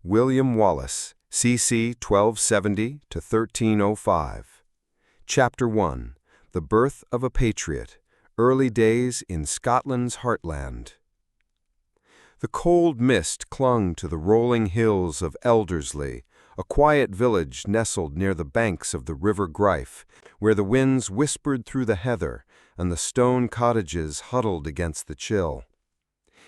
William Wallace, CC 1270 to 1305. Chapter 1. The Birth of a Patriot. Early Days in Scotland's Heartland. The cold mist clung to the rolling hills of Elderslie, a quiet village nestled near the banks of the River Gryfe, where the winds whispered through the heather and the stone cottages huddled against the chill.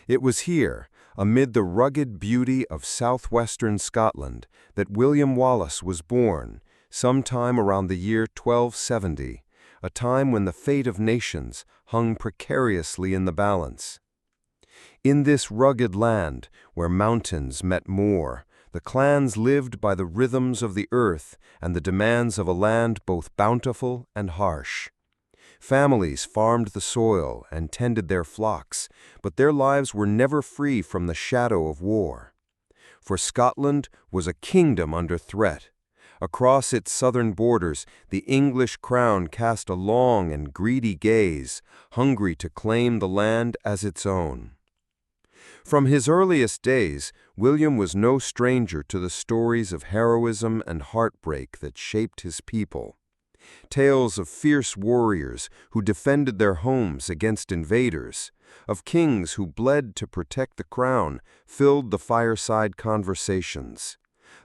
It was here, amid the rugged beauty of southwestern Scotland, that William Wallace was born, sometime around the year 1270, a time when the fate of nations hung precariously in the balance. In this rugged land, where mountains met moor, the clans lived by the rhythms of the earth and the demands of a land both bountiful and harsh. Families farmed the soil and tended their flocks, but their lives were never free from the shadow of war. For Scotland was a kingdom under threat. Across its southern borders, the English crown cast a long and greedy gaze, hungry to claim the land as its own. From his earliest days, William was no stranger to the stories of heroism and heartbreak that shaped his people. Tales of fierce warriors who defended their homes against invaders, of kings who bled to protect the crown, filled the fireside conversations.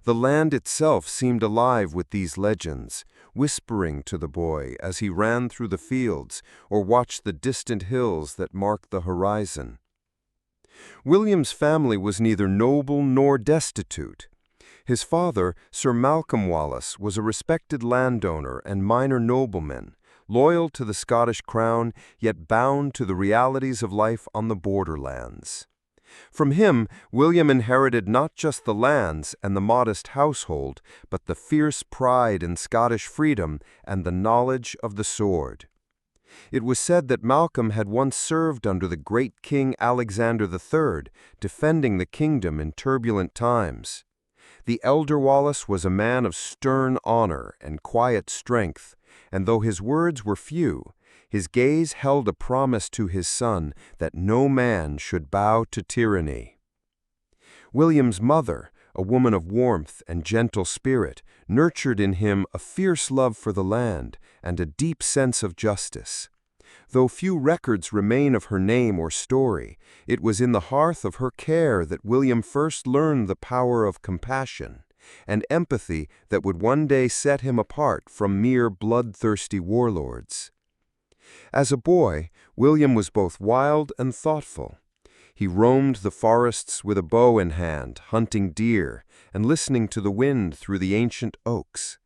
The land itself seemed alive with these legends, whispering to the boy as he ran through the fields or watched the distant hills that marked the horizon. William's family was neither noble nor destitute. His father, Sir Malcolm Wallace, was a respected landowner and minor nobleman, loyal to the Scottish crown, yet bound to the realities of life on the borderlands. From him, William inherited not just the lands and the modest household, but the fierce pride in Scottish freedom and the knowledge of the sword. It was said that Malcolm had once served under the great King Alexander III, defending the kingdom in turbulent times. The elder Wallace was a man of stern honor and quiet strength, and though his words were few, his gaze held a promise to his son that no man should bow to tyranny. William's mother, a woman of warmth and gentle spirit, nurtured in him a fierce love for the land and a deep sense of justice. Though few records remain of her name or story, it was in the hearth of her care that William first learned the power of compassion and empathy that would one day set him apart from mere bloodthirsty warlords. As a boy, William was both wild and thoughtful. He roamed the forests with a bow in hand, hunting deer and listening to the wind through the ancient oaks.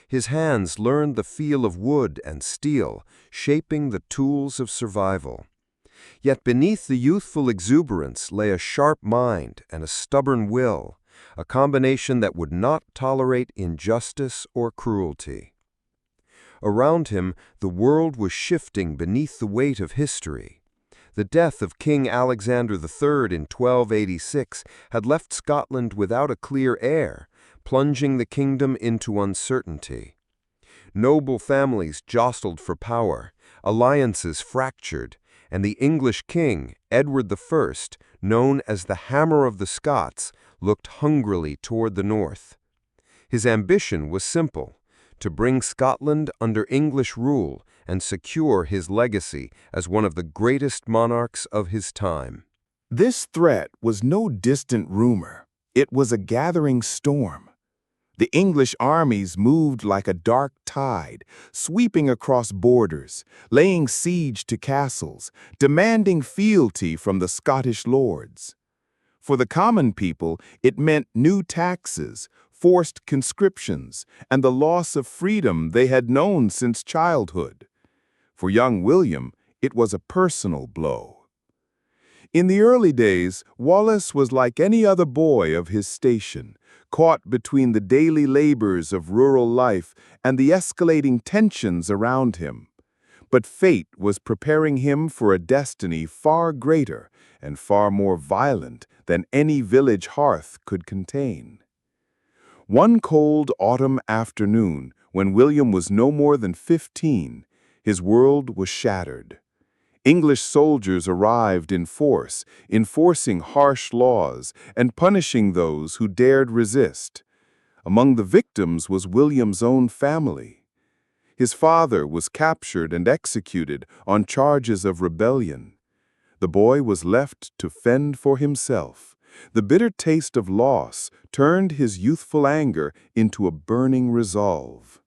His hands learned the feel of wood and steel, shaping the tools of survival. Yet beneath the youthful exuberance lay a sharp mind and a stubborn will, a combination that would not tolerate injustice or cruelty. Around him, the world was shifting beneath the weight of history. The death of King Alexander III in 1286 had left Scotland without a clear heir, plunging the kingdom into uncertainty. Noble families jostled for power, alliances fractured, and the English king, Edward I, known as the Hammer of the Scots, looked hungrily toward the north. His ambition was simple: to bring Scotland under English rule and secure his legacy as one of the greatest monarchs of his time. This threat was no distant rumor. It was a gathering storm. The English armies moved like a dark tide, sweeping across borders, laying siege to castles, demanding fealty from the Scottish lords. For the common people, it meant new taxes, forced conscriptions, and the loss of freedom they had known since childhood. For young William, it was a personal blow. In the early days, Wallace was like any other boy of his station, caught between the daily labors of rural life and the escalating tensions around him. But fate was preparing him for a destiny far greater and far more violent than any village hearth could contain. One cold autumn afternoon, when William was no more than 15, his world was shattered. English soldiers arrived in force, enforcing harsh laws and punishing those who dared resist. Among the victims was William's own family. His father was captured and executed on charges of rebellion. The boy was left to fend for himself. The bitter taste of loss turned his youthful anger into a burning resolve.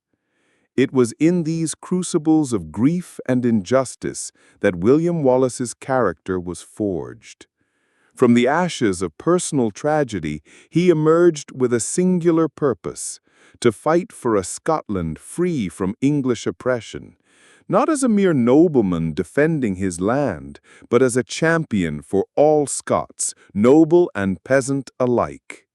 It was in these crucibles of grief and injustice that William Wallace's character was forged. From the ashes of personal tragedy, he emerged with a singular purpose: to fight for a Scotland free from English oppression, not as a mere nobleman defending his land, but as a champion for all Scots, noble and peasant alike.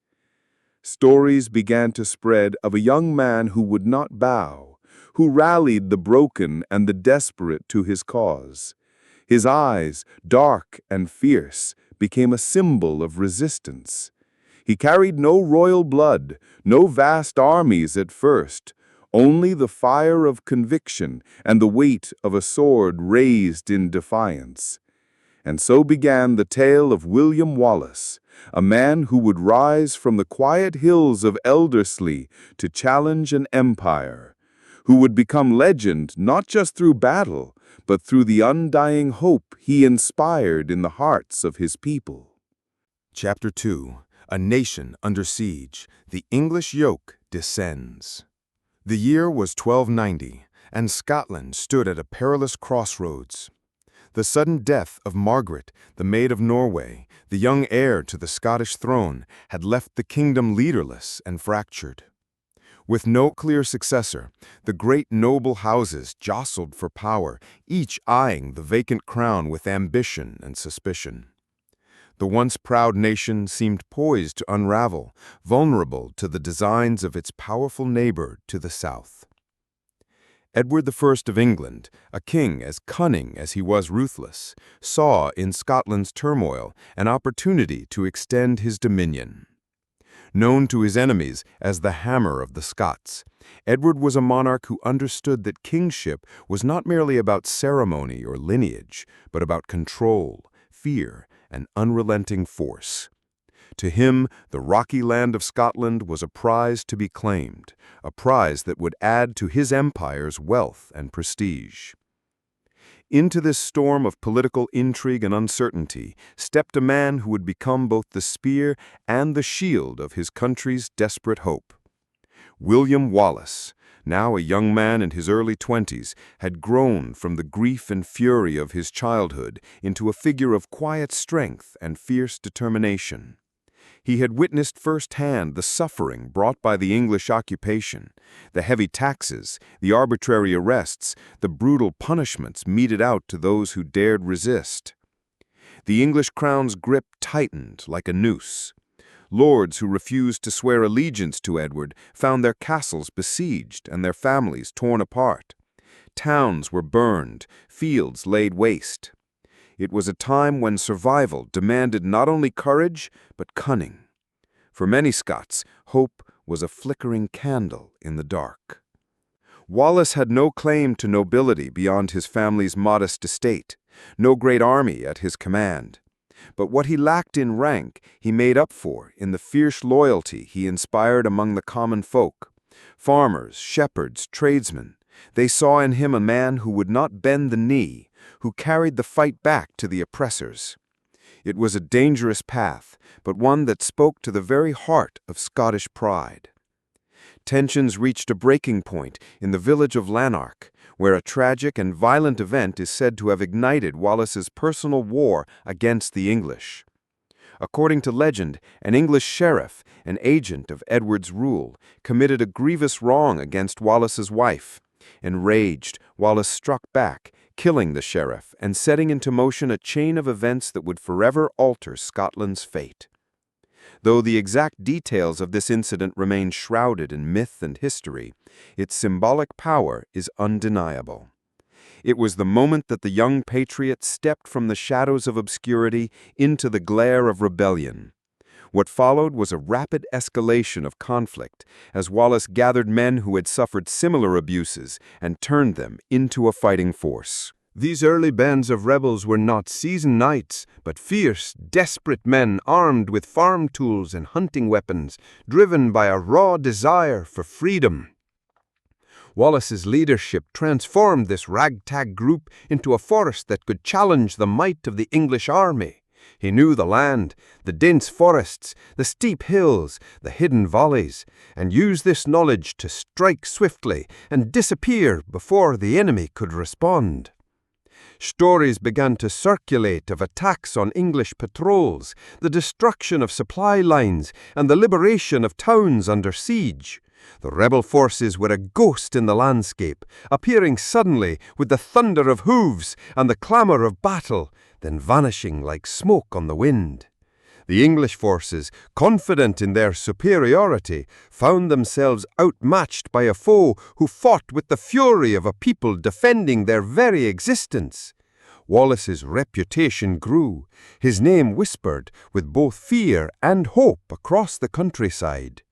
Stories began to spread of a young man who would not bow, who rallied the broken and the desperate to his cause. His eyes, dark and fierce, became a symbol of resistance. He carried no royal blood, no vast armies at first, only the fire of conviction and the weight of a sword raised in defiance. And so began the tale of William Wallace, a man who would rise from the quiet hills of Elderslie to challenge an empire, who would become legend not just through battle, but through the undying hope he inspired in the hearts of his people. Chapter 2. A Nation Under Siege. The English Yoke Descends. The year was 1290, and Scotland stood at a perilous crossroads. The sudden death of Margaret, the Maid of Norway, the young heir to the Scottish throne, had left the kingdom leaderless and fractured. With no clear successor, the great noble houses jostled for power, each eyeing the vacant crown with ambition and suspicion. The once proud nation seemed poised to unravel, vulnerable to the designs of its powerful neighbor to the south. Edward I of England, a king as cunning as he was ruthless, saw in Scotland's turmoil an opportunity to extend his dominion. Known to his enemies as the Hammer of the Scots, Edward was a monarch who understood that kingship was not merely about ceremony or lineage, but about control, fear, and unrelenting force. To him, the rocky land of Scotland was a prize to be claimed, a prize that would add to his empire's wealth and prestige. Into this storm of political intrigue and uncertainty stepped a man who would become both the spear and the shield of his country's desperate hope. William Wallace, now a young man in his early 20s, had grown from the grief and fury of his childhood into a figure of quiet strength and fierce determination. He had witnessed firsthand the suffering brought by the English occupation, the heavy taxes, the arbitrary arrests, the brutal punishments meted out to those who dared resist. The English crown's grip tightened like a noose. Lords who refused to swear allegiance to Edward found their castles besieged and their families torn apart. Towns were burned, fields laid waste. It was a time when survival demanded not only courage, but cunning. For many Scots, hope was a flickering candle in the dark. Wallace had no claim to nobility beyond his family's modest estate, no great army at his command. But what he lacked in rank, he made up for in the fierce loyalty he inspired among the common folk. Farmers, shepherds, tradesmen, they saw in him a man who would not bend the knee, who carried the fight back to the oppressors. It was a dangerous path, but one that spoke to the very heart of Scottish pride. Tensions reached a breaking point in the village of Lanark, where a tragic and violent event is said to have ignited Wallace's personal war against the English. According to legend, an English sheriff, an agent of Edward's rule, committed a grievous wrong against Wallace's wife. Enraged, Wallace struck back, killing the sheriff and setting into motion a chain of events that would forever alter Scotland's fate. Though the exact details of this incident remain shrouded in myth and history, its symbolic power is undeniable. It was the moment that the young patriot stepped from the shadows of obscurity into the glare of rebellion. What followed was a rapid escalation of conflict, as Wallace gathered men who had suffered similar abuses and turned them into a fighting force. These early bands of rebels were not seasoned knights, but fierce, desperate men armed with farm tools and hunting weapons, driven by a raw desire for freedom. Wallace's leadership transformed this ragtag group into a force that could challenge the might of the English army. He knew the land, the dense forests, the steep hills, the hidden valleys, and used this knowledge to strike swiftly and disappear before the enemy could respond. Stories began to circulate of attacks on English patrols, the destruction of supply lines, and the liberation of towns under siege. The rebel forces were a ghost in the landscape, appearing suddenly with the thunder of hooves and the clamor of battle, then vanishing like smoke on the wind. The English forces, confident in their superiority, found themselves outmatched by a foe who fought with the fury of a people defending their very existence. Wallace's reputation grew, his name whispered with both fear and hope across the countryside.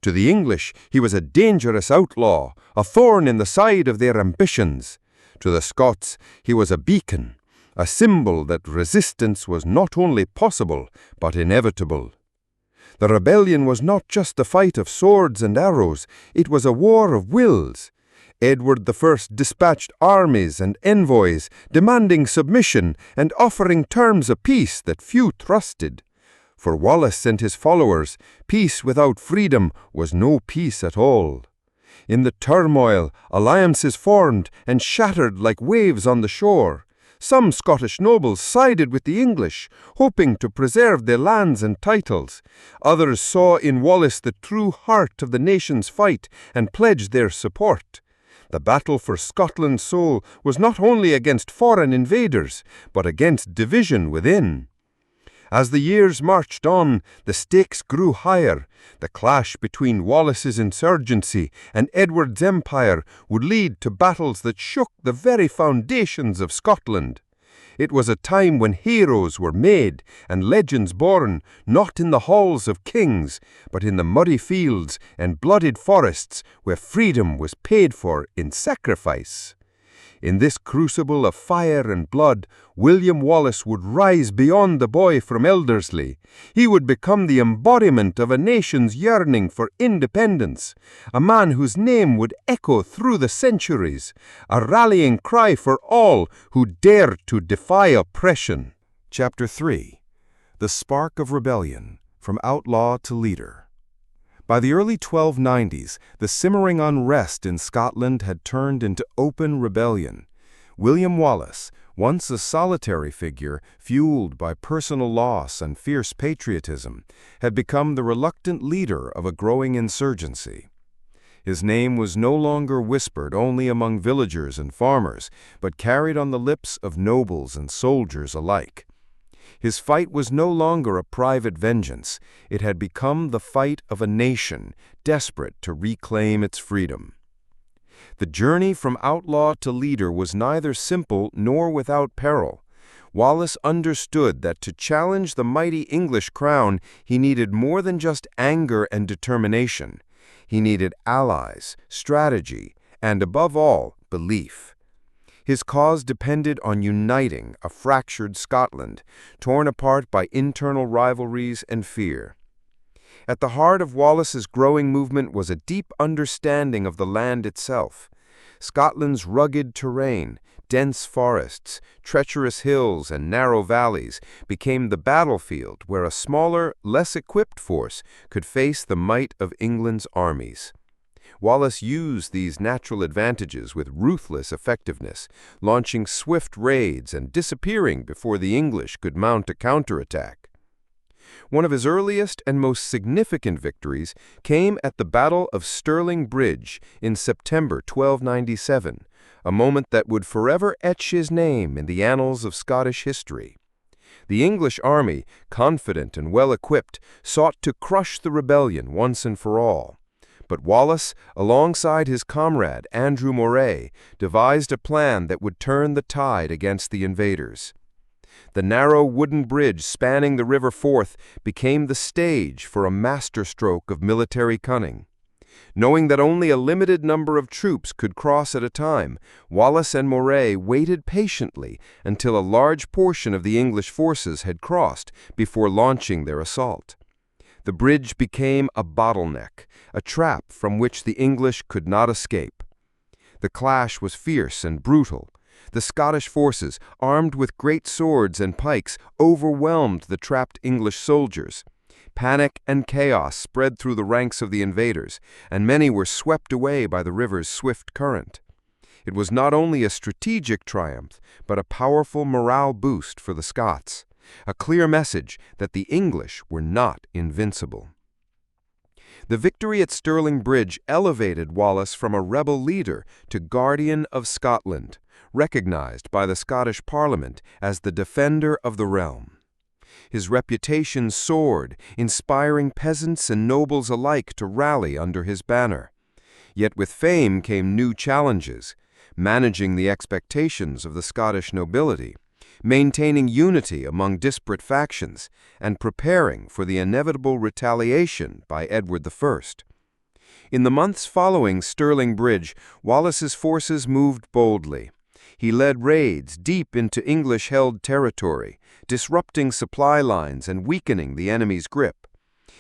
To the English, he was a dangerous outlaw, a thorn in the side of their ambitions. To the Scots, he was a beacon, a symbol that resistance was not only possible, but inevitable. The rebellion was not just a fight of swords and arrows, it was a war of wills. Edward I dispatched armies and envoys, demanding submission and offering terms of peace that few trusted. For Wallace and his followers, peace without freedom was no peace at all. In the turmoil, alliances formed and shattered like waves on the shore. Some Scottish nobles sided with the English, hoping to preserve their lands and titles. Others saw in Wallace the true heart of the nation's fight and pledged their support. The battle for Scotland's soul was not only against foreign invaders, but against division within. As the years marched on, the stakes grew higher. The clash between Wallace's insurgency and Edward's empire would lead to battles that shook the very foundations of Scotland. It was a time when heroes were made and legends born, not in the halls of kings, but in the muddy fields and blooded forests where freedom was paid for in sacrifice. In this crucible of fire and blood, William Wallace would rise beyond the boy from Elderslie. He would become the embodiment of a nation's yearning for independence, a man whose name would echo through the centuries, a rallying cry for all who dared to defy oppression. Chapter 3. The Spark of Rebellion, From Outlaw to Leader. By the early 1290s, the simmering unrest in Scotland had turned into open rebellion. William Wallace, once a solitary figure fueled by personal loss and fierce patriotism, had become the reluctant leader of a growing insurgency. His name was no longer whispered only among villagers and farmers, but carried on the lips of nobles and soldiers alike. His fight was no longer a private vengeance. It had become the fight of a nation desperate to reclaim its freedom. The journey from outlaw to leader was neither simple nor without peril. Wallace understood that to challenge the mighty English crown, he needed more than just anger and determination. He needed allies, strategy, and above all, belief. His cause depended on uniting a fractured Scotland, torn apart by internal rivalries and fear. At the heart of Wallace's growing movement was a deep understanding of the land itself. Scotland's rugged terrain, dense forests, treacherous hills, and narrow valleys became the battlefield where a smaller, less equipped force could face the might of England's armies. Wallace used these natural advantages with ruthless effectiveness, launching swift raids and disappearing before the English could mount a counterattack. One of his earliest and most significant victories came at the Battle of Stirling Bridge in September 1297, a moment that would forever etch his name in the annals of Scottish history. The English army, confident and well-equipped, sought to crush the rebellion once and for all. But Wallace, alongside his comrade Andrew Moray, devised a plan that would turn the tide against the invaders. The narrow wooden bridge spanning the River Forth became the stage for a masterstroke of military cunning. Knowing that only a limited number of troops could cross at a time, Wallace and Moray waited patiently until a large portion of the English forces had crossed before launching their assault. The bridge became a bottleneck, a trap from which the English could not escape. The clash was fierce and brutal. The Scottish forces, armed with great swords and pikes, overwhelmed the trapped English soldiers. Panic and chaos spread through the ranks of the invaders, and many were swept away by the river's swift current. It was not only a strategic triumph, but a powerful morale boost for the Scots, a clear message that the English were not invincible. The victory at Stirling Bridge elevated Wallace from a rebel leader to guardian of Scotland, recognized by the Scottish Parliament as the defender of the realm. His reputation soared, inspiring peasants and nobles alike to rally under his banner. Yet with fame came new challenges: managing the expectations of the Scottish nobility, maintaining unity among disparate factions, and preparing for the inevitable retaliation by Edward I. In the months following Stirling Bridge, Wallace's forces moved boldly. He led raids deep into English-held territory, disrupting supply lines and weakening the enemy's grip.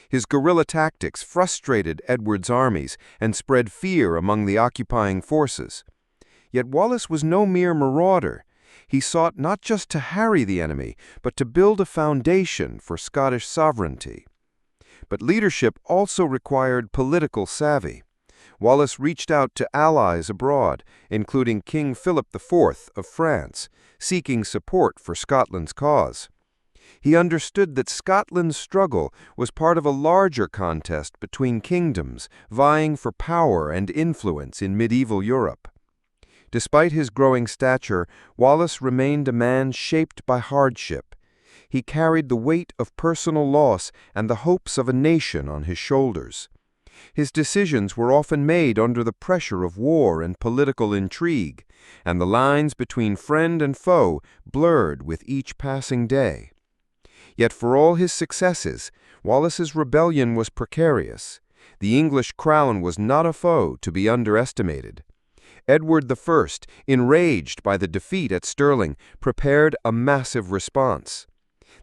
His guerrilla tactics frustrated Edward's armies and spread fear among the occupying forces. Yet Wallace was no mere marauder. He sought not just to harry the enemy, but to build a foundation for Scottish sovereignty. But leadership also required political savvy. Wallace reached out to allies abroad, including King Philip IV of France, seeking support for Scotland's cause. He understood that Scotland's struggle was part of a larger contest between kingdoms vying for power and influence in medieval Europe. Despite his growing stature, Wallace remained a man shaped by hardship. He carried the weight of personal loss and the hopes of a nation on his shoulders. His decisions were often made under the pressure of war and political intrigue, and the lines between friend and foe blurred with each passing day. Yet for all his successes, Wallace's rebellion was precarious. The English crown was not a foe to be underestimated. Edward I, enraged by the defeat at Stirling, prepared a massive response.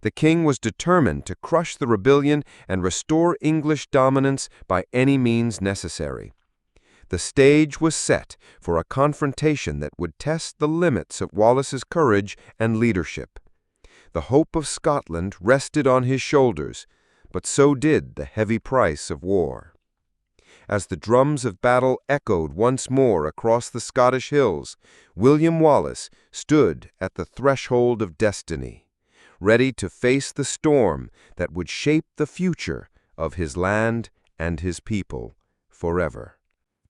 The king was determined to crush the rebellion and restore English dominance by any means necessary. The stage was set for a confrontation that would test the limits of Wallace's courage and leadership. The hope of Scotland rested on his shoulders, but so did the heavy price of war. As the drums of battle echoed once more across the Scottish hills, William Wallace stood at the threshold of destiny, ready to face the storm that would shape the future of his land and his people forever.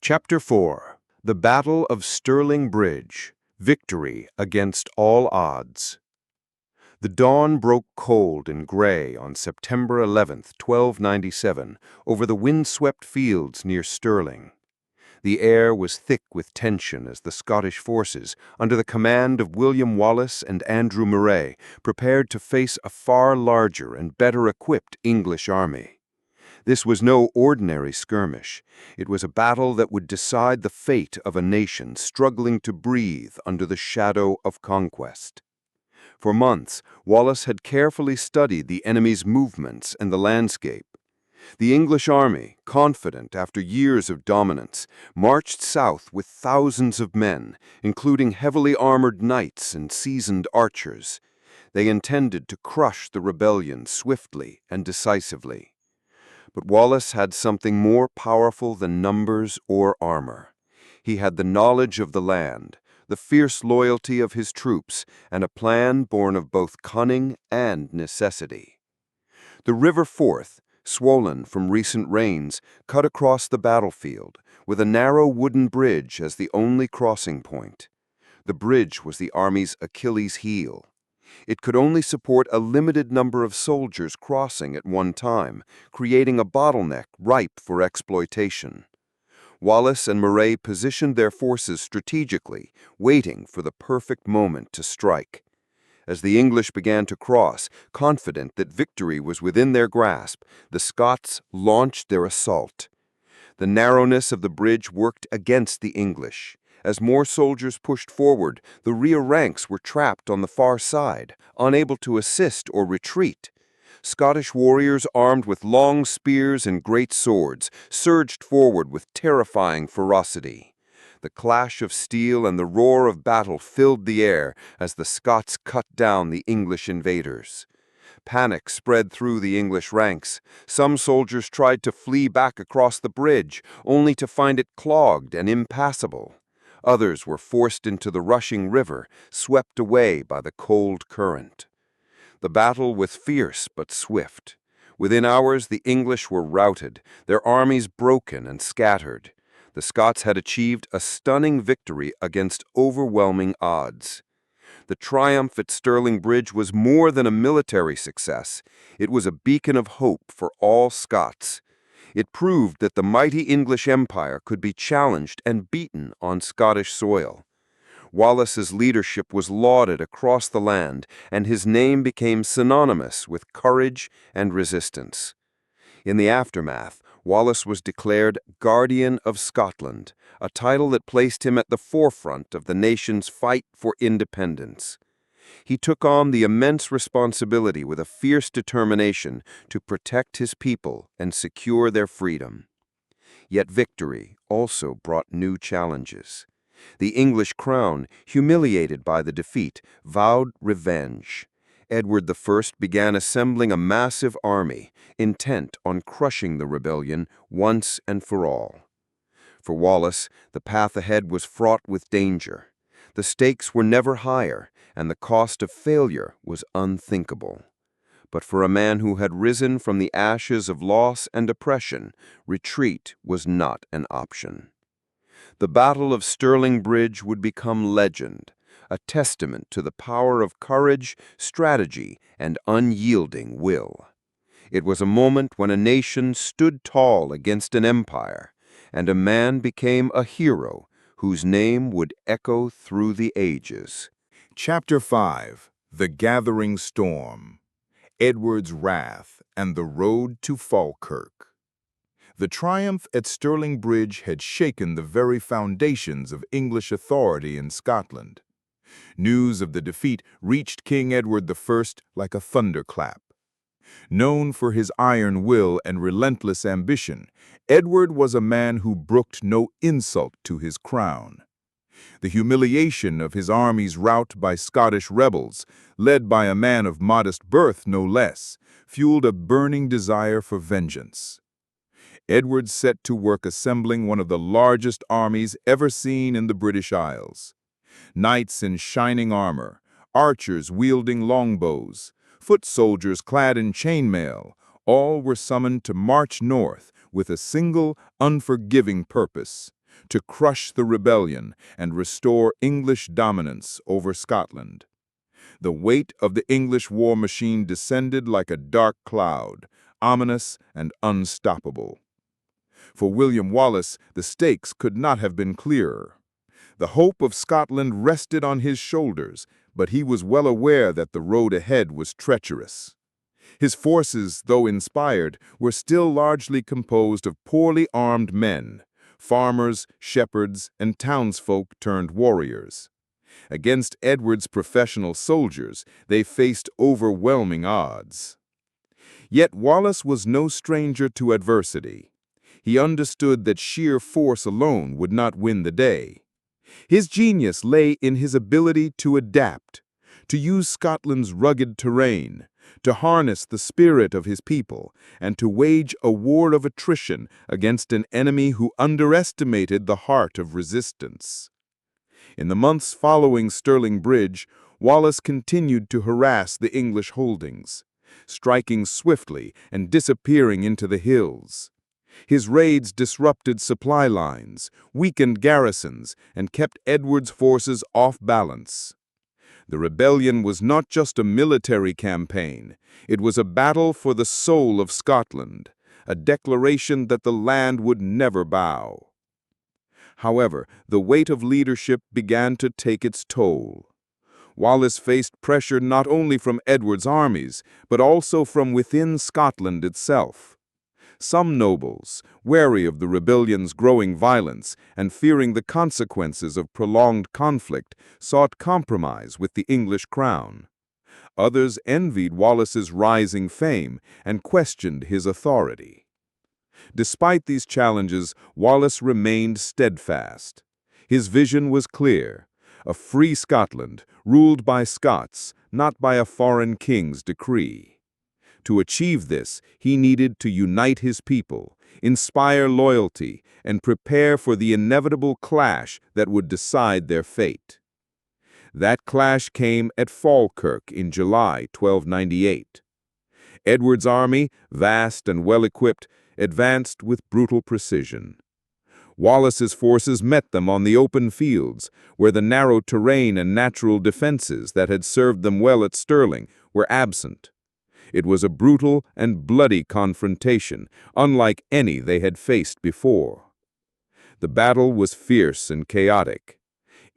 Chapter 4. The Battle of Stirling Bridge. Victory against all odds. The dawn broke cold and gray on September 11, 1297, over the windswept fields near Stirling. The air was thick with tension as the Scottish forces, under the command of William Wallace and Andrew Moray, prepared to face a far larger and better equipped English army. This was no ordinary skirmish. It was a battle that would decide the fate of a nation struggling to breathe under the shadow of conquest. For months, Wallace had carefully studied the enemy's movements and the landscape. The English army, confident after years of dominance, marched south with thousands of men, including heavily armored knights and seasoned archers. They intended to crush the rebellion swiftly and decisively. But Wallace had something more powerful than numbers or armor. He had the knowledge of the land, the fierce loyalty of his troops, and a plan born of both cunning and necessity. The River Forth, swollen from recent rains, cut across the battlefield, with a narrow wooden bridge as the only crossing point. The bridge was the army's Achilles heel. It could only support a limited number of soldiers crossing at one time, creating a bottleneck ripe for exploitation. Wallace and Moray positioned their forces strategically, waiting for the perfect moment to strike. As the English began to cross, confident that victory was within their grasp, the Scots launched their assault. The narrowness of the bridge worked against the English. As more soldiers pushed forward, the rear ranks were trapped on the far side, unable to assist or retreat. Scottish warriors armed with long spears and great swords surged forward with terrifying ferocity. The clash of steel and the roar of battle filled the air as the Scots cut down the English invaders. Panic spread through the English ranks. Some soldiers tried to flee back across the bridge, only to find it clogged and impassable. Others were forced into the rushing river, swept away by the cold current. The battle was fierce but swift. Within hours, the English were routed, their armies broken and scattered. The Scots had achieved a stunning victory against overwhelming odds. The triumph at Stirling Bridge was more than a military success. It was a beacon of hope for all Scots. It proved that the mighty English Empire could be challenged and beaten on Scottish soil. Wallace's leadership was lauded across the land, and his name became synonymous with courage and resistance. In the aftermath, Wallace was declared Guardian of Scotland, a title that placed him at the forefront of the nation's fight for independence. He took on the immense responsibility with a fierce determination to protect his people and secure their freedom. Yet victory also brought new challenges. The English crown, humiliated by the defeat, vowed revenge. Edward I began assembling a massive army, intent on crushing the rebellion once and for all. For Wallace, the path ahead was fraught with danger. The stakes were never higher, and the cost of failure was unthinkable. But for a man who had risen from the ashes of loss and oppression, retreat was not an option. The Battle of Stirling Bridge would become legend, a testament to the power of courage, strategy, and unyielding will. It was a moment when a nation stood tall against an empire, and a man became a hero whose name would echo through the ages. Chapter 5. The Gathering Storm. Edward's Wrath and the Road to Falkirk. The triumph at Stirling Bridge had shaken the very foundations of English authority in Scotland. News of the defeat reached King Edward I like a thunderclap. Known for his iron will and relentless ambition, Edward was a man who brooked no insult to his crown. The humiliation of his army's rout by Scottish rebels, led by a man of modest birth no less, fueled a burning desire for vengeance. Edward set to work assembling one of the largest armies ever seen in the British Isles. Knights in shining armor, archers wielding longbows, foot soldiers clad in chainmail, all were summoned to march north with a single, unforgiving purpose: to crush the rebellion and restore English dominance over Scotland. The weight of the English war machine descended like a dark cloud, ominous and unstoppable. For William Wallace, the stakes could not have been clearer. The hope of Scotland rested on his shoulders, but he was well aware that the road ahead was treacherous. His forces, though inspired, were still largely composed of poorly armed men, farmers, shepherds, and townsfolk turned warriors. Against Edward's professional soldiers, they faced overwhelming odds. Yet Wallace was no stranger to adversity. He understood that sheer force alone would not win the day. His genius lay in his ability to adapt, to use Scotland's rugged terrain, to harness the spirit of his people, and to wage a war of attrition against an enemy who underestimated the heart of resistance. In the months following Stirling Bridge, Wallace continued to harass the English holdings, striking swiftly and disappearing into the hills. His raids disrupted supply lines, weakened garrisons, and kept Edward's forces off balance. The rebellion was not just a military campaign, it was a battle for the soul of Scotland, a declaration that the land would never bow. However, the weight of leadership began to take its toll. Wallace faced pressure not only from Edward's armies, but also from within Scotland itself. Some nobles, wary of the rebellion's growing violence and fearing the consequences of prolonged conflict, sought compromise with the English crown. Others envied Wallace's rising fame and questioned his authority. Despite these challenges, Wallace remained steadfast. His vision was clear: a free Scotland, ruled by Scots, not by a foreign king's decree. To achieve this, he needed to unite his people, inspire loyalty, and prepare for the inevitable clash that would decide their fate. That clash came at Falkirk in July 1298. Edward's army, vast and well-equipped, advanced with brutal precision. Wallace's forces met them on the open fields, where the narrow terrain and natural defenses that had served them well at Stirling were absent. It was a brutal and bloody confrontation, unlike any they had faced before. The battle was fierce and chaotic.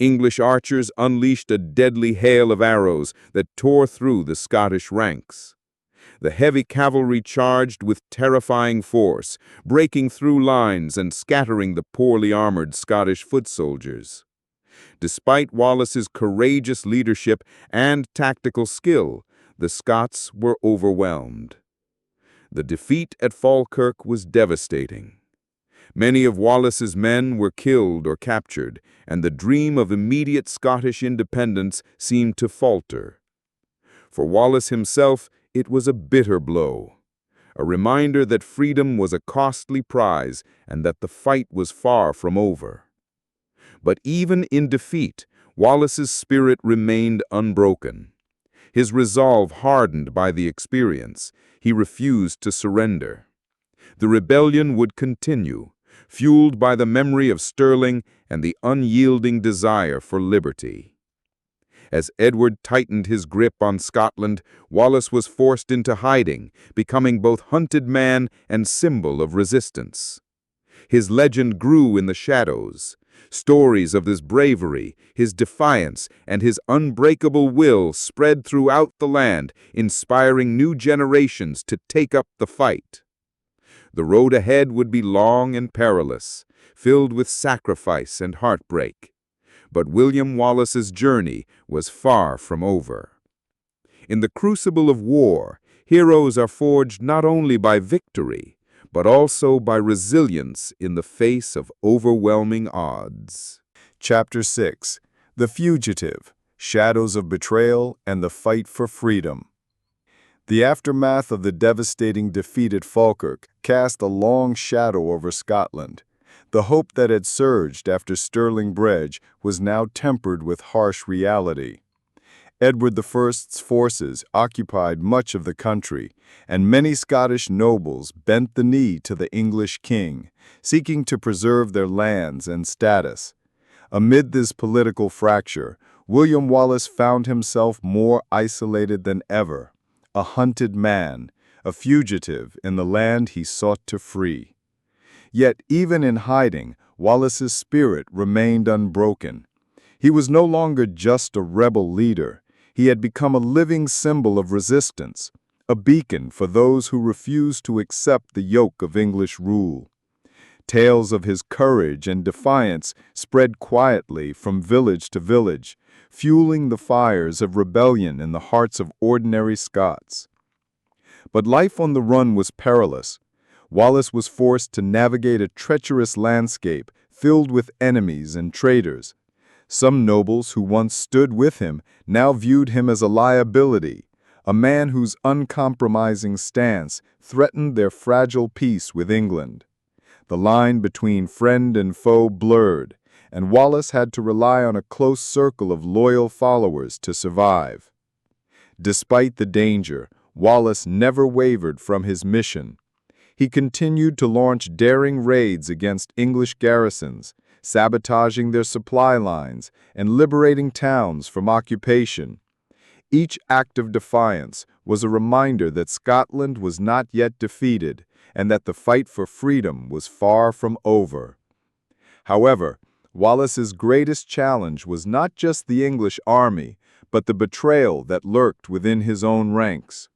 English archers unleashed a deadly hail of arrows that tore through the Scottish ranks. The heavy cavalry charged with terrifying force, breaking through lines and scattering the poorly armored Scottish foot soldiers. Despite Wallace's courageous leadership and tactical skill, the Scots were overwhelmed. The defeat at Falkirk was devastating. Many of Wallace's men were killed or captured, and the dream of immediate Scottish independence seemed to falter. For Wallace himself, it was a bitter blow, a reminder that freedom was a costly prize and that the fight was far from over. But even in defeat, Wallace's spirit remained unbroken. His resolve hardened by the experience. He refused to surrender. The rebellion would continue, fueled by the memory of Stirling and the unyielding desire for liberty. As Edward tightened his grip on Scotland, Wallace was forced into hiding, becoming both hunted man and symbol of resistance. His legend grew in the shadows. Stories of his bravery, his defiance, and his unbreakable will spread throughout the land, inspiring new generations to take up the fight. The road ahead would be long and perilous, filled with sacrifice and heartbreak. But William Wallace's journey was far from over. In the crucible of war, heroes are forged not only by victory, but also by resilience in the face of overwhelming odds. Chapter 6: The Fugitive, Shadows of Betrayal and the Fight for Freedom. The aftermath of the devastating defeat at Falkirk cast a long shadow over Scotland. The hope that had surged after Stirling Bridge was now tempered with harsh reality. Edward I's forces occupied much of the country, and many Scottish nobles bent the knee to the English king, seeking to preserve their lands and status. Amid this political fracture, William Wallace found himself more isolated than ever, a hunted man, a fugitive in the land he sought to free. Yet even in hiding, Wallace's spirit remained unbroken. He was no longer just a rebel leader. He had become a living symbol of resistance, a beacon for those who refused to accept the yoke of English rule. Tales of his courage and defiance spread quietly from village to village, fueling the fires of rebellion in the hearts of ordinary Scots. But life on the run was perilous. Wallace was forced to navigate a treacherous landscape filled with enemies and traitors. Some nobles who once stood with him now viewed him as a liability, a man whose uncompromising stance threatened their fragile peace with England. The line between friend and foe blurred, and Wallace had to rely on a close circle of loyal followers to survive. Despite the danger, Wallace never wavered from his mission. He continued to launch daring raids against English garrisons, sabotaging their supply lines and liberating towns from occupation. Each act of defiance was a reminder that Scotland was not yet defeated and that the fight for freedom was far from over. However, Wallace's greatest challenge was not just the English army, but the betrayal that lurked within his own ranks.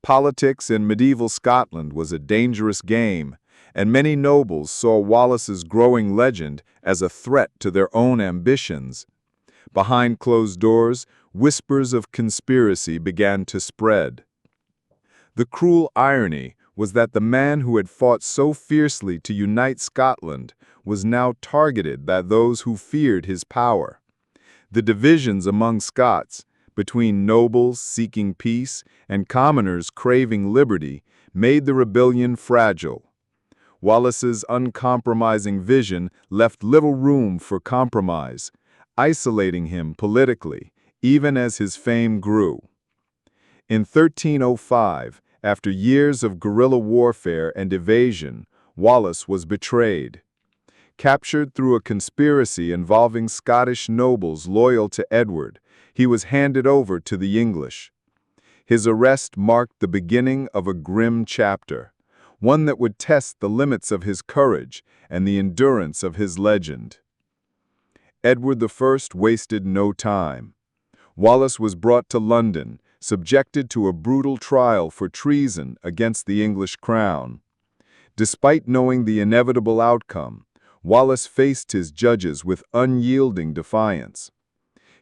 Politics in medieval Scotland was a dangerous game, and many nobles saw Wallace's growing legend as a threat to their own ambitions. Behind closed doors, whispers of conspiracy began to spread. The cruel irony was that the man who had fought so fiercely to unite Scotland was now targeted by those who feared his power. The divisions among Scots, between nobles seeking peace and commoners craving liberty, made the rebellion fragile. Wallace's uncompromising vision left little room for compromise, isolating him politically, even as his fame grew. In 1305, after years of guerrilla warfare and evasion, Wallace was betrayed. Captured through a conspiracy involving Scottish nobles loyal to Edward, he was handed over to the English. His arrest marked the beginning of a grim chapter, one that would test the limits of his courage and the endurance of his legend. Edward I wasted no time. Wallace was brought to London, subjected to a brutal trial for treason against the English crown. Despite knowing the inevitable outcome, Wallace faced his judges with unyielding defiance.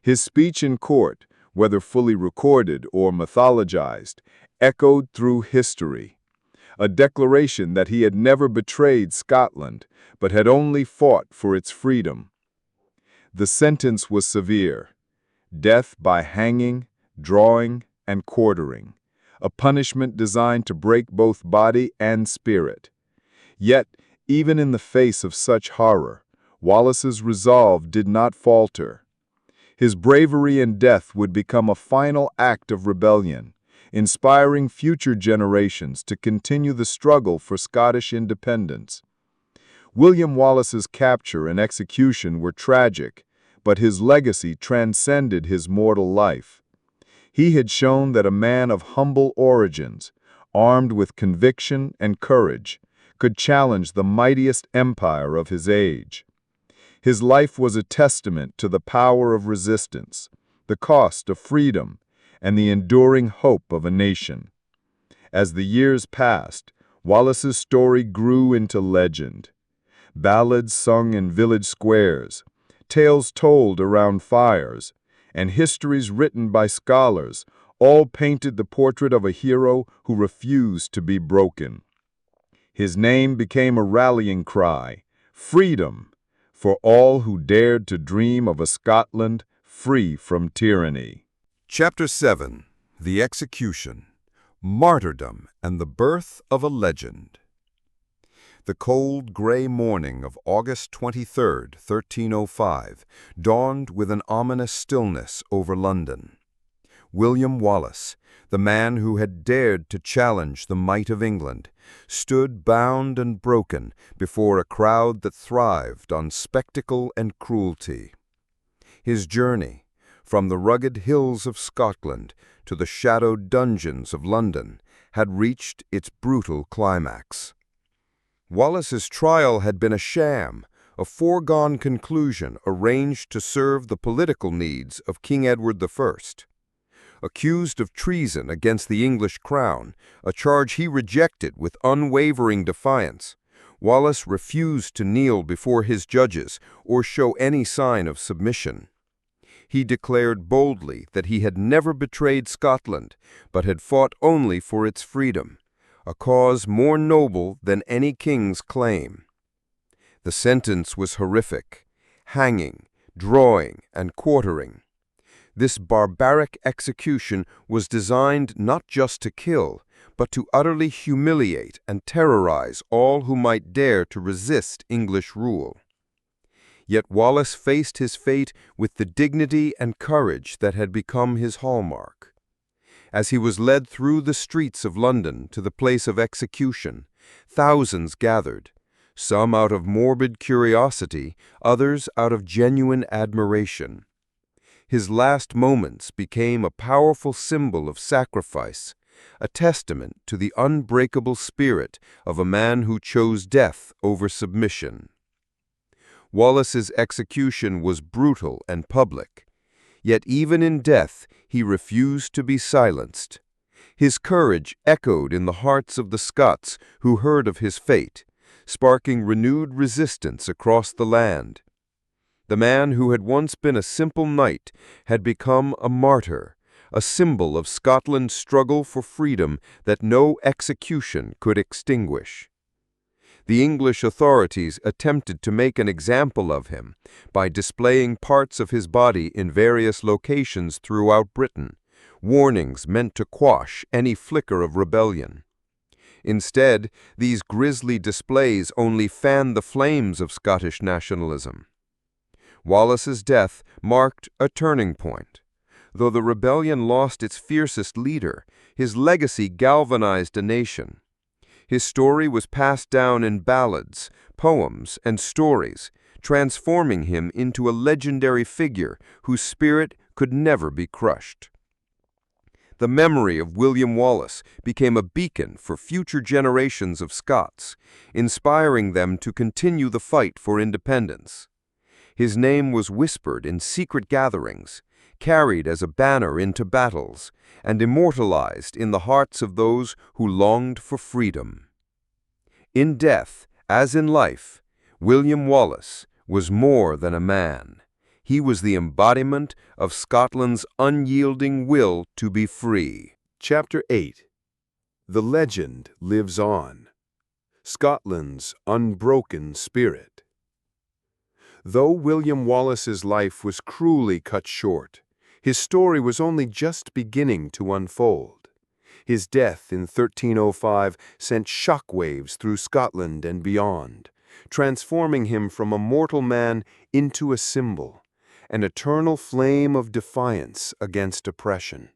His speech in court, whether fully recorded or mythologized, echoed through history. A declaration that he had never betrayed Scotland, but had only fought for its freedom. The sentence was severe: death by hanging, drawing, and quartering, a punishment designed to break both body and spirit. Yet, even in the face of such horror, Wallace's resolve did not falter. His bravery in death would become a final act of rebellion, inspiring future generations to continue the struggle for Scottish independence. William Wallace's capture and execution were tragic, but his legacy transcended his mortal life. He had shown that a man of humble origins, armed with conviction and courage, could challenge the mightiest empire of his age. His life was a testament to the power of resistance, the cost of freedom, and the enduring hope of a nation. As the years passed, Wallace's story grew into legend. Ballads sung in village squares, tales told around fires, and histories written by scholars all painted the portrait of a hero who refused to be broken. His name became a rallying cry: freedom, for all who dared to dream of a Scotland free from tyranny. Chapter 7. The Execution, Martyrdom, and the Birth of a Legend. The cold, gray morning of August 23, 1305, dawned with an ominous stillness over London. William Wallace, the man who had dared to challenge the might of England, stood bound and broken before a crowd that thrived on spectacle and cruelty. His journey, from the rugged hills of Scotland to the shadowed dungeons of London, had reached its brutal climax. Wallace's trial had been a sham, a foregone conclusion arranged to serve the political needs of King Edward I. Accused of treason against the English crown, a charge he rejected with unwavering defiance, Wallace refused to kneel before his judges or show any sign of submission. He declared boldly that he had never betrayed Scotland, but had fought only for its freedom, a cause more noble than any king's claim. The sentence was horrific: hanging, drawing, and quartering. This barbaric execution was designed not just to kill, but to utterly humiliate and terrorize all who might dare to resist English rule. Yet Wallace faced his fate with the dignity and courage that had become his hallmark. As he was led through the streets of London to the place of execution, thousands gathered, some out of morbid curiosity, others out of genuine admiration. His last moments became a powerful symbol of sacrifice, a testament to the unbreakable spirit of a man who chose death over submission. Wallace's execution was brutal and public, yet even in death he refused to be silenced. His courage echoed in the hearts of the Scots who heard of his fate, sparking renewed resistance across the land. The man who had once been a simple knight had become a martyr, a symbol of Scotland's struggle for freedom that no execution could extinguish. The English authorities attempted to make an example of him by displaying parts of his body in various locations throughout Britain, warnings meant to quash any flicker of rebellion. Instead, these grisly displays only fanned the flames of Scottish nationalism. Wallace's death marked a turning point. Though the rebellion lost its fiercest leader, his legacy galvanized a nation. His story was passed down in ballads, poems, and stories, transforming him into a legendary figure whose spirit could never be crushed. The memory of William Wallace became a beacon for future generations of Scots, inspiring them to continue the fight for independence. His name was whispered in secret gatherings, carried as a banner into battles, and immortalized in the hearts of those who longed for freedom. In death, as in life, William Wallace was more than a man. He was the embodiment of Scotland's unyielding will to be free. Chapter 8. The legend lives on. Scotland's unbroken spirit. Though William Wallace's life was cruelly cut short, his story was only just beginning to unfold. His death in 1305 sent shockwaves through Scotland and beyond, transforming him from a mortal man into a symbol, an eternal flame of defiance against oppression.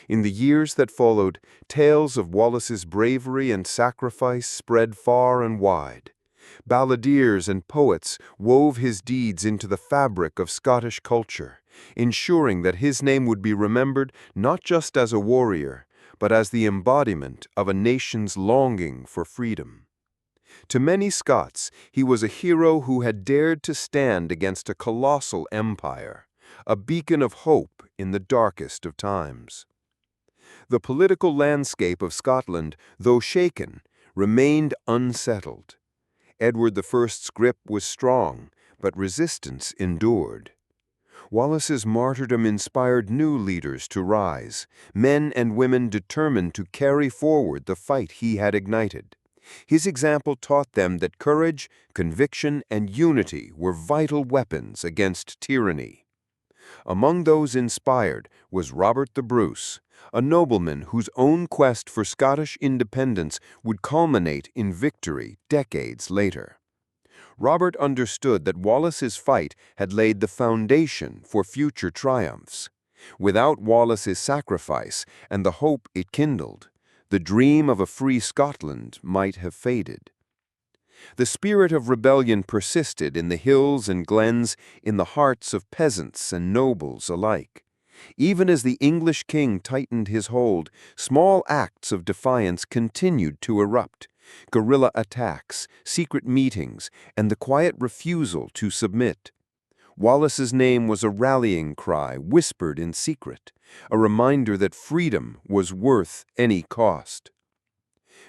In the years that followed, tales of Wallace's bravery and sacrifice spread far and wide. Balladeers and poets wove his deeds into the fabric of Scottish culture, ensuring that his name would be remembered not just as a warrior, but as the embodiment of a nation's longing for freedom. To many Scots, he was a hero who had dared to stand against a colossal empire, a beacon of hope in the darkest of times. The political landscape of Scotland, though shaken, remained unsettled. Edward I's grip was strong, but resistance endured. Wallace's martyrdom inspired new leaders to rise, men and women determined to carry forward the fight he had ignited. His example taught them that courage, conviction, and unity were vital weapons against tyranny. Among those inspired was Robert the Bruce, a nobleman whose own quest for Scottish independence would culminate in victory decades later. Robert understood that Wallace's fight had laid the foundation for future triumphs. Without Wallace's sacrifice and the hope it kindled, the dream of a free Scotland might have faded. The spirit of rebellion persisted in the hills and glens, in the hearts of peasants and nobles alike. Even as the English king tightened his hold, small acts of defiance continued to erupt. Guerrilla attacks, secret meetings, and the quiet refusal to submit. Wallace's name was a rallying cry whispered in secret, a reminder that freedom was worth any cost.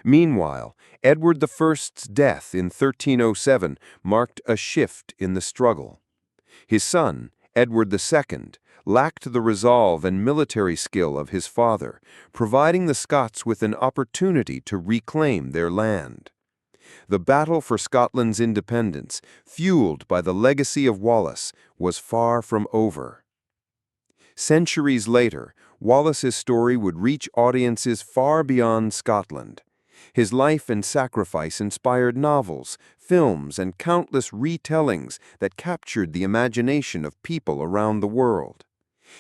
Meanwhile, Edward I's death in 1307 marked a shift in the struggle. His son, Edward II, lacked the resolve and military skill of his father, providing the Scots with an opportunity to reclaim their land. The battle for Scotland's independence, fueled by the legacy of Wallace, was far from over. Centuries later, Wallace's story would reach audiences far beyond Scotland. His life and sacrifice inspired novels, films, and countless retellings that captured the imagination of people around the world.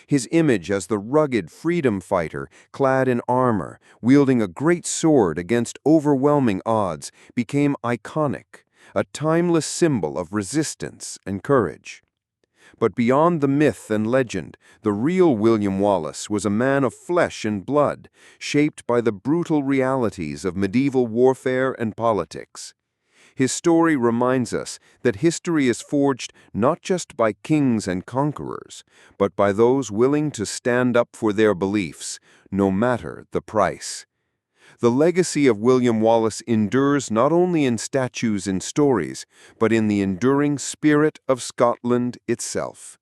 His image as the rugged freedom fighter, clad in armor, wielding a great sword against overwhelming odds, became iconic, a timeless symbol of resistance and courage. But beyond the myth and legend, the real William Wallace was a man of flesh and blood, shaped by the brutal realities of medieval warfare and politics. His story reminds us that history is forged not just by kings and conquerors, but by those willing to stand up for their beliefs, no matter the price. The legacy of William Wallace endures not only in statues and stories, but in the enduring spirit of Scotland itself,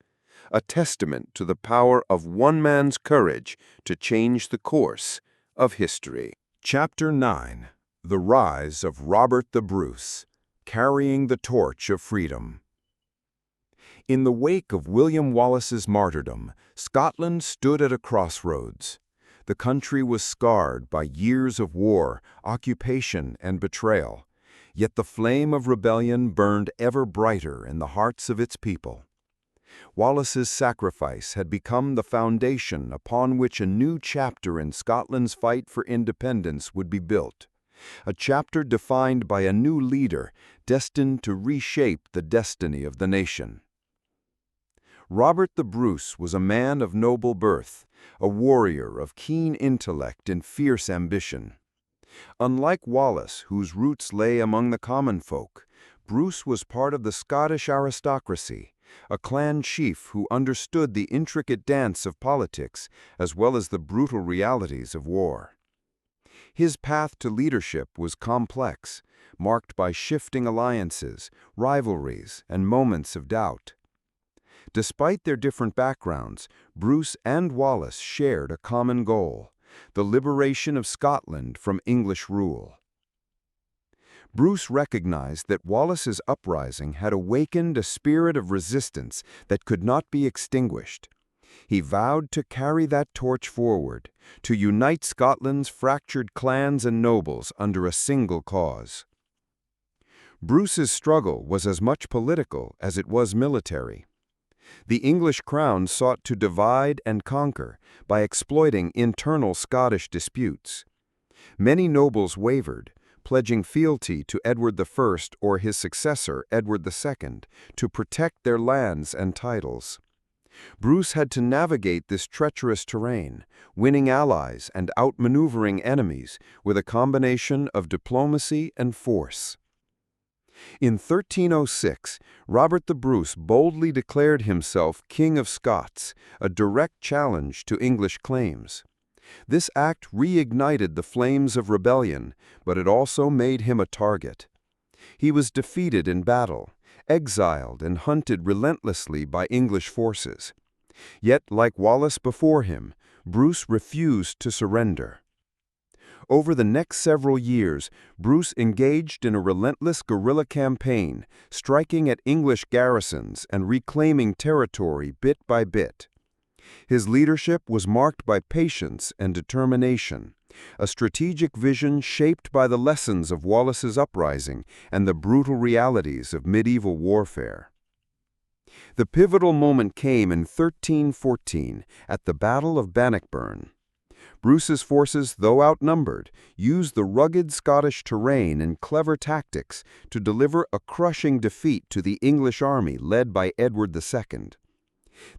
a testament to the power of one man's courage to change the course of history. Chapter 9. The Rise of Robert the Bruce, Carrying the Torch of Freedom. In the wake of William Wallace's martyrdom, Scotland stood at a crossroads. The country was scarred by years of war, occupation, and betrayal, yet the flame of rebellion burned ever brighter in the hearts of its people. Wallace's sacrifice had become the foundation upon which a new chapter in Scotland's fight for independence would be built, a chapter defined by a new leader destined to reshape the destiny of the nation. Robert the Bruce was a man of noble birth, a warrior of keen intellect and fierce ambition. Unlike Wallace, whose roots lay among the common folk, Bruce was part of the Scottish aristocracy, a clan chief who understood the intricate dance of politics as well as the brutal realities of war. His path to leadership was complex, marked by shifting alliances, rivalries, and moments of doubt. Despite their different backgrounds, Bruce and Wallace shared a common goal: the liberation of Scotland from English rule. Bruce recognized that Wallace's uprising had awakened a spirit of resistance that could not be extinguished. He vowed to carry that torch forward, to unite Scotland's fractured clans and nobles under a single cause. Bruce's struggle was as much political as it was military. The English crown sought to divide and conquer by exploiting internal Scottish disputes. Many nobles wavered, pledging fealty to Edward I or his successor, Edward II, to protect their lands and titles. Bruce had to navigate this treacherous terrain, winning allies and outmaneuvering enemies with a combination of diplomacy and force. In 1306, Robert the Bruce boldly declared himself King of Scots, a direct challenge to English claims. This act reignited the flames of rebellion, but it also made him a target. He was defeated in battle, exiled and hunted relentlessly by English forces. Yet, like Wallace before him, Bruce refused to surrender. Over the next several years, Bruce engaged in a relentless guerrilla campaign, striking at English garrisons and reclaiming territory bit by bit. His leadership was marked by patience and determination, a strategic vision shaped by the lessons of Wallace's uprising and the brutal realities of medieval warfare. The pivotal moment came in 1314 at the Battle of Bannockburn. Bruce's forces, though outnumbered, used the rugged Scottish terrain and clever tactics to deliver a crushing defeat to the English army led by Edward II.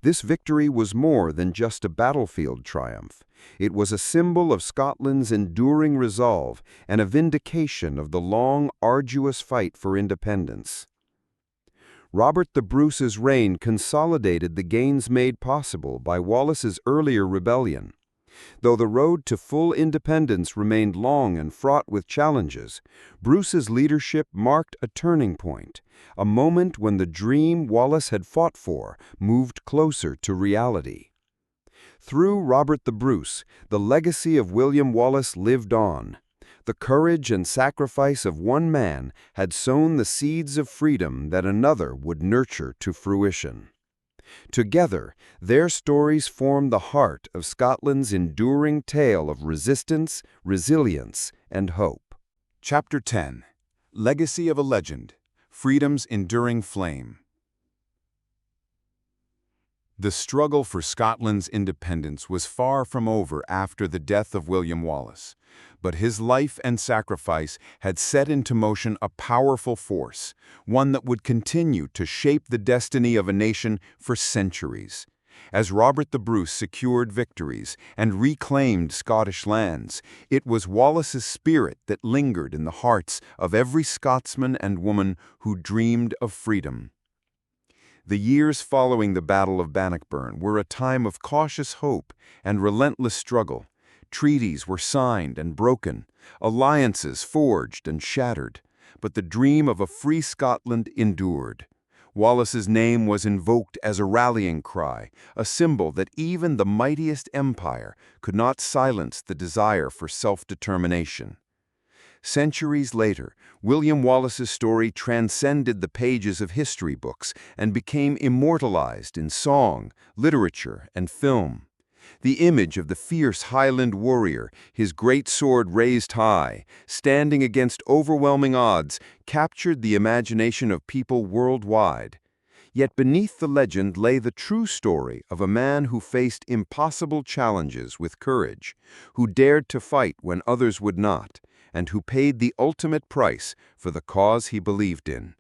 This victory was more than just a battlefield triumph. It was a symbol of Scotland's enduring resolve and a vindication of the long, arduous fight for independence. Robert the Bruce's reign consolidated the gains made possible by Wallace's earlier rebellion. Though the road to full independence remained long and fraught with challenges, Bruce's leadership marked a turning point, a moment when the dream Wallace had fought for moved closer to reality. Through Robert the Bruce, the legacy of William Wallace lived on. The courage and sacrifice of one man had sown the seeds of freedom that another would nurture to fruition. Together, their stories form the heart of Scotland's enduring tale of resistance, resilience, and hope. Chapter 10. Legacy of a Legend. Freedom's Enduring Flame. The struggle for Scotland's independence was far from over after the death of William Wallace, but his life and sacrifice had set into motion a powerful force, one that would continue to shape the destiny of a nation for centuries. As Robert the Bruce secured victories and reclaimed Scottish lands, it was Wallace's spirit that lingered in the hearts of every Scotsman and woman who dreamed of freedom. The years following the Battle of Bannockburn were a time of cautious hope and relentless struggle. Treaties were signed and broken, alliances forged and shattered, but the dream of a free Scotland endured. Wallace's name was invoked as a rallying cry, a symbol that even the mightiest empire could not silence the desire for self-determination. Centuries later, William Wallace's story transcended the pages of history books and became immortalized in song, literature, and film. The image of the fierce Highland warrior, his great sword raised high, standing against overwhelming odds, captured the imagination of people worldwide. Yet beneath the legend lay the true story of a man who faced impossible challenges with courage, who dared to fight when others would not, and who paid the ultimate price for the cause he believed in.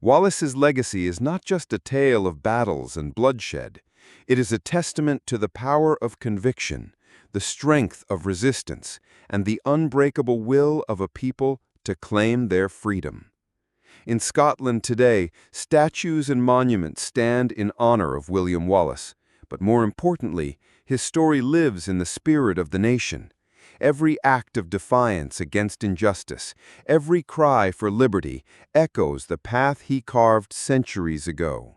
Wallace's legacy is not just a tale of battles and bloodshed. It is a testament to the power of conviction, the strength of resistance, and the unbreakable will of a people to claim their freedom. In Scotland today, statues and monuments stand in honor of William Wallace, but more importantly, his story lives in the spirit of the nation. Every act of defiance against injustice, every cry for liberty, echoes the path he carved centuries ago.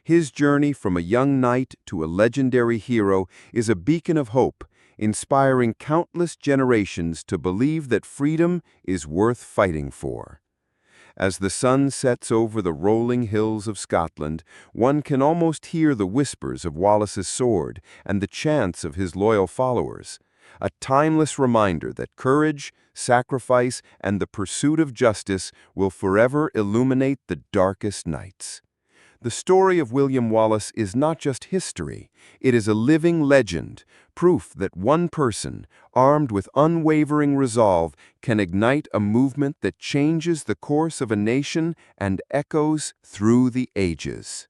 His journey from a young knight to a legendary hero is a beacon of hope, inspiring countless generations to believe that freedom is worth fighting for. As the sun sets over the rolling hills of Scotland, one can almost hear the whispers of Wallace's sword and the chants of his loyal followers, a timeless reminder that courage, sacrifice, and the pursuit of justice will forever illuminate the darkest nights. The story of William Wallace is not just history, it is a living legend, proof that one person, armed with unwavering resolve, can ignite a movement that changes the course of a nation and echoes through the ages.